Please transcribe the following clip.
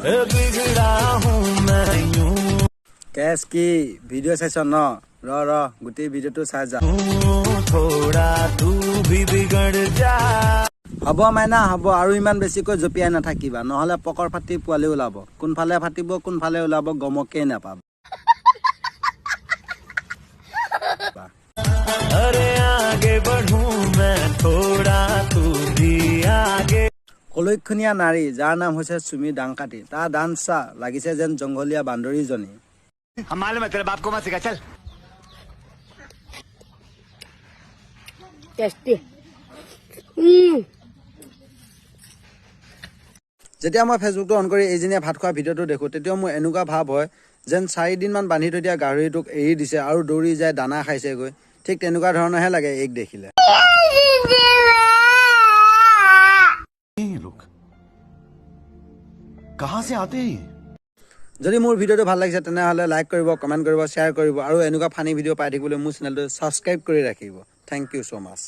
बिगड़ा हूँ मैं यूं कैस की वीडियो सेशन न र गुटी वीडियो तो चाइ जा थोड़ा तू भी बिगड़ जा हब माइना हब आरु इमान बेसिকৈ জপিয়াই নাথাকিবা নহলে পকৰ ফাটি পোৱালি ওলাব কোনফালে ফাটিব কোনফালে ওলাব গমকে নাপাব अरे आगे बढ़ूं मैं थोड़ा तू भी आगे কলৈখনীয়া নাৰী যাৰ নাম হৈছে সুমি ডাংকাটি তাৰ ডান্সা লাগিছে যেন জংঘলীয়া বান্দৰীজনী हम मालूम है तेरे बाप को मत सिखा चल टेस्टी যেতিয়া মই ফেচবুকটো অন কৰি এইজনীয়ে ভাত খোৱা ভিডিঅ'টো দেখো তেতিয়া মোৰ এনেকুৱা ভাৱ হয় যেন 4 দিনমান বান্ধি থৈ দিয়া গাহৰিটোক এৰি দিছে আৰু দৌৰি যায় দানা খাইছেগৈ ঠিক তেনেকুৱা ধৰণৰহে লাগে এইক দেখিলে ये लोग कहाँ से आते हैं যদি মোৰ ভিডিঅ'টো ভাল লাগিছে তেনেহলে লাইক কৰিব কমেন্ট কৰিব শ্বেয়াৰ কৰিব আৰু এনেকুৱা ফানি ভিডিঅ' পাই থাকিবলৈ মোৰ চেনেলটো সাবস্ক্ৰাইব কৰি ৰাখিব থ্যাংক ইউ সো মাচ